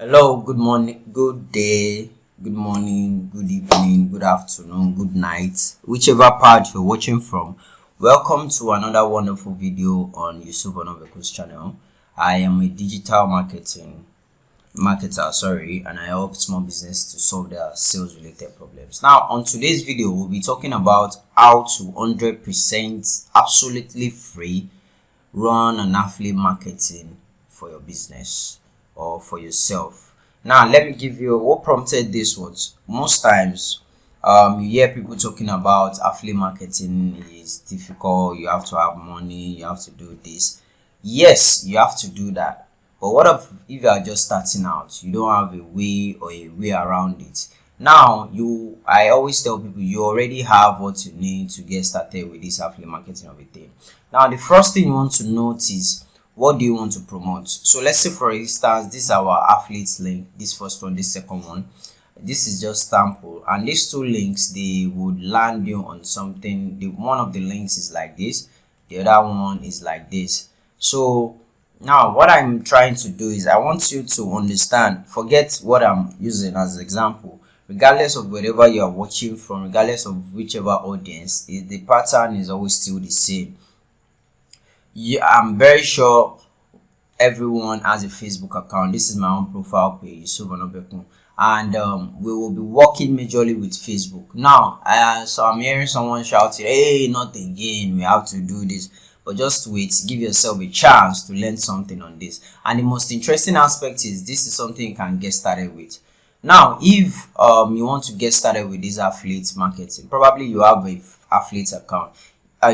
Hello, good morning, good day, good morning, good evening, good afternoon, good night, whichever part you're watching from. Welcome to another wonderful video on Yusuf Onobeko's channel. I am a digital marketer, and I help small business to solve their sales related problems. Now, on today's video, we'll be talking about how to 100% absolutely free run an affiliate marketing for your business or for yourself. Now let me give you what prompted this. Was most times you hear people talking about affiliate marketing is difficult, you have to have money, you have to do this. Yes, you have to do that, but what if you are just starting out, you don't have a way or a way around it. Now I always tell people you already have what you need to get started with this affiliate marketing of a thing. Now the first thing you want to note is, what do you want to promote? So let's say for instance this is our affiliate link, this first one, this second one. This is just sample, and these two links, they would land you on something. One of the links is like this, the other one is like this. So now what I'm trying to do is I want you to understand, forget what I'm using as example, regardless of wherever you are watching from, regardless of whichever audience, the pattern is always still the same. I'm very sure everyone has a Facebook account. This is my own profile page, Yusuf Onobekun, and we will be working majorly with Facebook. Now so I'm hearing someone shouting, hey, not again, we have to do this. But just wait, give yourself a chance to learn something on this. And the most interesting aspect is, this is something you can get started with. Now if you want to get started with this affiliate marketing, probably you have a affiliate account,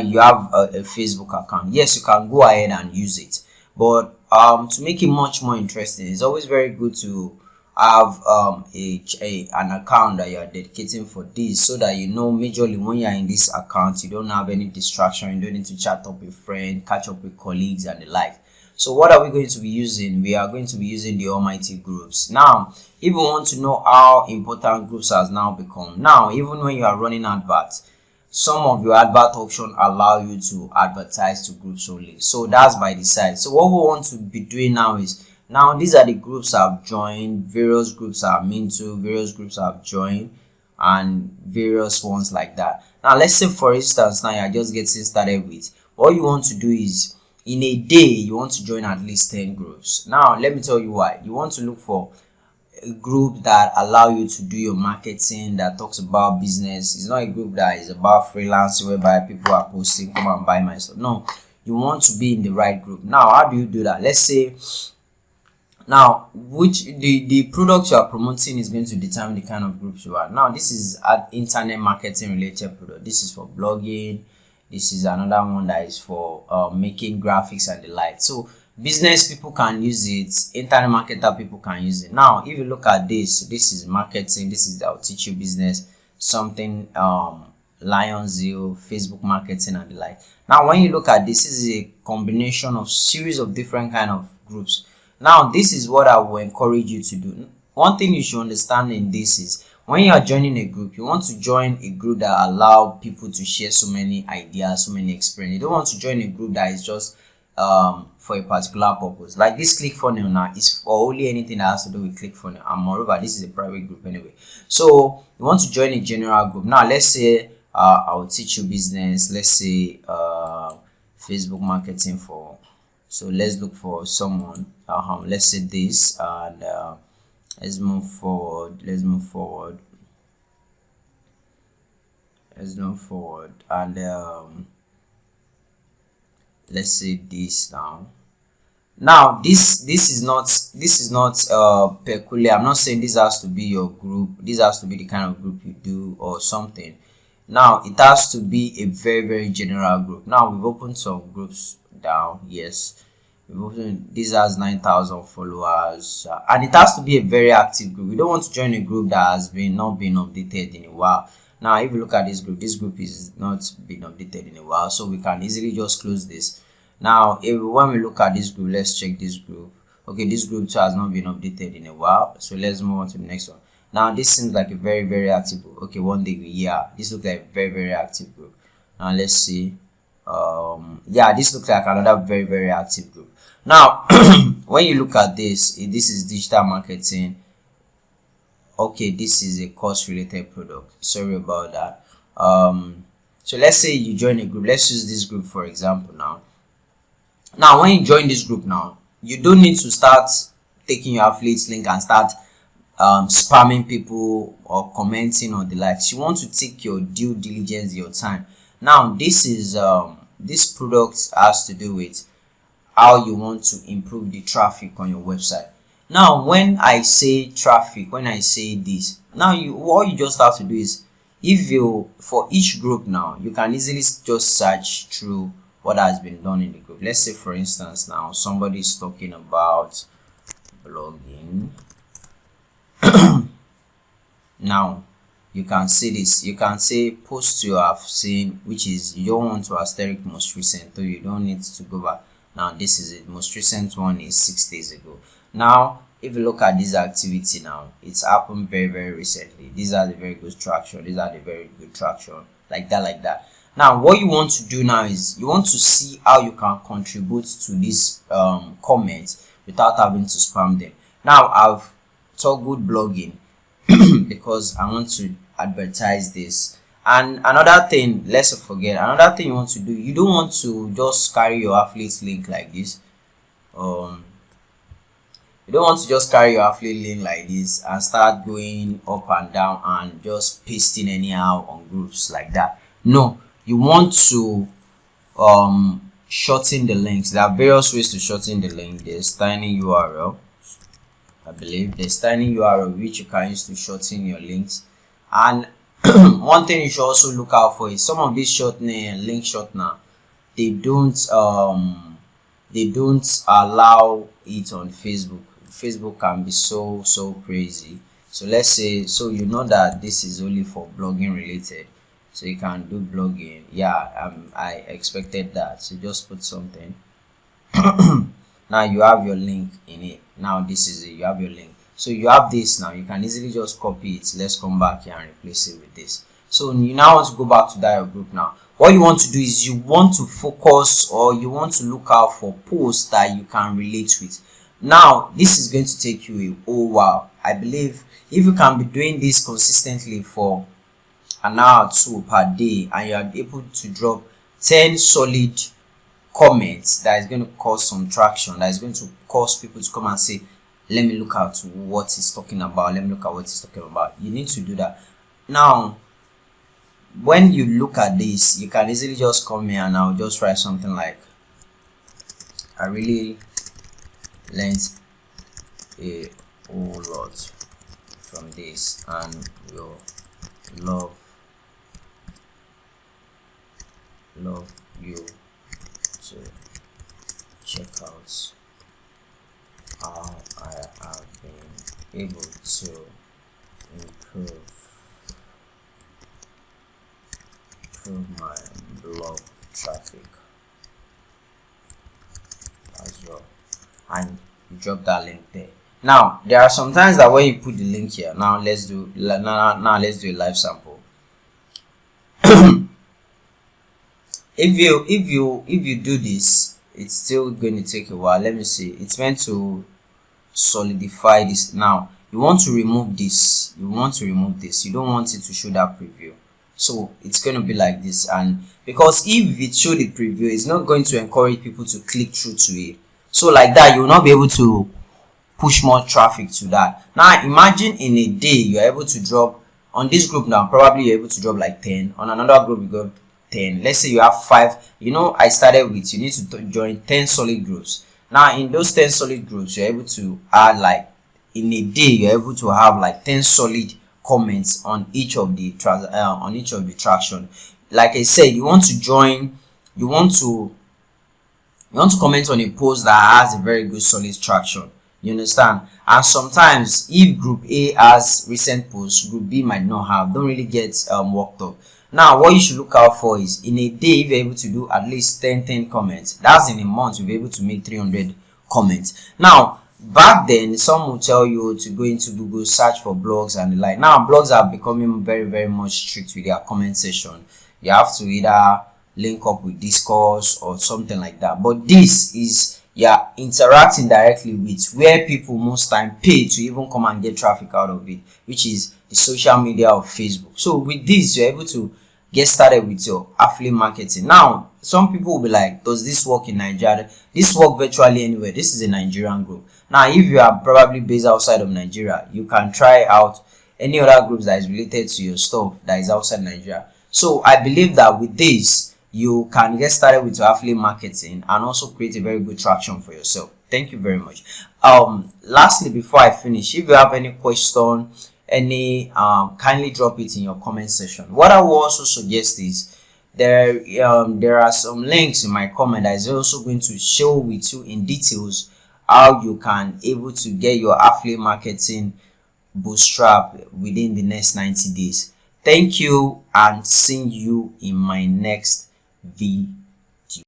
you have a Facebook account. Yes, you can go ahead and use it, but to make it much more interesting, it's always very good to have an account that you are dedicating for this, so that you know majorly when you are in this account, you don't have any distraction, you don't need to chat up with friends, catch up with colleagues and the like. So what are we going to be using? We are going to be using the almighty groups. Now if you want to know how important groups has now become, now even when you are running adverts, some of your advert options allow you to advertise to groups only, so that's by the side. So what we want to be doing now is, now these are the groups I've joined, various groups I'm into, various groups I've joined, and various ones like that. Now let's say for instance now you're just getting started with, what you want to do is, in a day you want to join at least 10 groups. Now let me tell you why. You want to look for a group that allow you to do your marketing, that talks about business. It's not a group that is about freelancing whereby people are posting, come and buy my stuff. No, you want to be in the right group. Now how do you do that? Let's say now which the product you are promoting is going to determine the kind of groups you are. Now this is at internet marketing related product, this is for blogging, this is another one that is for making graphics and the like. So business people can use it, internet marketer people can use it. Now if you look at this is marketing, this is I'll teach you business, something Lionzeo, Facebook marketing and the like. Now when you look at this is a combination of series of different kind of groups. Now this is what I will encourage you to do. One thing you should understand in this is, when you are joining a group, you want to join a group that allow people to share so many ideas, so many experience. You don't want to join a group that is just for a particular purpose. Like this ClickFunnels now is for only anything that has to do with ClickFunnels, and moreover this is a private group anyway. So you want to join a general group. Now let's say I will teach you business, let's say Facebook marketing for, so let's look for someone, let's say this, and let's move forward and let's say this. Now this is not peculiar. I'm not saying this has to be your group, this has to be the kind of group you do or something. Now it has to be a very general group. Now we've opened some groups down. Yes, this has 9,000 followers, and it has to be a very active group. We don't want to join a group that has not been updated in a while. Now if you look at this group is not been updated in a while, so we can easily just close this. Now when we look at this group, let's check this group. Okay, this group too has not been updated in a while, so let's move on to the next one. Now this seems like a very active group. Okay, one day, yeah, this looks like a very active group. Now let's see. Yeah, this looks like another very active group. Now when you look at this, this is digital marketing. Okay, this is a course related product. Sorry about that. So let's say you join a group. Let's use this group for example. Now when you join this group, now you don't need to start taking your affiliate link and start spamming people or commenting or the likes. You want to take your due diligence, your time. Now this is this product has to do with how you want to improve the traffic on your website. Now when I say traffic, when I say this, now what you just have to do is, if you, for each group, now you can easily just search through what has been done in the group. Let's say for instance now somebody is talking about blogging. Now you can see this, you can say post you have seen, which is you don't want to asterisk most recent, so you don't need to go back. Now this is it, most recent one is 6 days ago. Now if you look at this activity, now it's happened very recently. These are the very good traction, these are the very good traction, like that. Now what you want to do now is you want to see how you can contribute to this comments without having to spam them. Now I've toggled blogging because I want to advertise this. And another thing, let's forget, another thing you want to do, you don't want to just carry your affiliate link like this. You don't want to just carry your affiliate link like this and start going up and down and just pasting anyhow on groups like that. No, you want to shorten the links. There are various ways to shorten the link. There's tiny URL, I believe. There's tiny URL which you can use to shorten your links. And one thing you should also look out for is some of these link shortener, they don't allow it on Facebook. Facebook can be so crazy. So let's say, so you know that this is only for blogging related, so you can do blogging. Yeah, I expected that, so just put something. Now you have your link in it. Now this is it, you have your link. So you have this, now you can easily just copy it. Let's come back here and replace it with this. So you now want to go back to that group. Now what you want to do is you want to focus, or you want to look out for posts that you can relate with. Now this is going to take you a whole while. I believe if you can be doing this consistently for an hour or two per day, and you are able to drop 10 solid comments that is going to cause some traction, that is going to cause people to come and say, let me look at what he's talking about, let me look at what he's talking about. You need to do that. Now when you look at this, you can easily just come here and I'll just write something like, I really learned a whole lot from this and will love you to check out how I have been able to improve my blog traffic as well, and you drop that link there. Now there are some times that when you put the link here, now let's do a live sample. if you do this, it's still going to take a while. Let me see, it's meant to solidify this. Now you want to remove this, you don't want it to show that preview, so it's going to be like this. And because if it show the preview, it's not going to encourage people to click through to it, so like that you will not be able to push more traffic to that. Now imagine in a day you're able to drop on this group, now probably you're able to drop like 10, on another group you got 10. Let's say you have 5, you know, I started with, you need to join 10 solid groups. Now in those 10 solid groups, you're able to add, like in a day you're able to have like 10 solid comments on each of the traction. Like I said, you want to join, you want to comment on a post that has a very good solid traction, you understand. And sometimes if group A has recent posts, group B might not have, don't really get worked up. Now what you should look out for is, in a day if you're able to do at least 10 comments, that's in a month you'll be able to make 300 comments. Now back then some will tell you to go into Google, search for blogs and the like. Now blogs are becoming very much strict with their comment section. You have to either link up with Discourse or something like that. But this is you're interacting directly with where people most time pay to even come and get traffic out of it, which is the social media of Facebook. So with this, you're able to get started with your affiliate marketing. Now, some people will be like, does this work in Nigeria? This work virtually anywhere. This is a Nigerian group. Now, if you are probably based outside of Nigeria, you can try out any other groups that is related to your stuff that is outside Nigeria. So I believe that with this, you can get started with your affiliate marketing and also create a very good traction for yourself. Thank you very much. Lastly, before I finish, if you have any question, kindly drop it in your comment section. What I will also suggest is there are some links in my comment that is also going to show with you in details how you can able to get your affiliate marketing bootstrap within the next 90 days. Thank you and see you in my next video.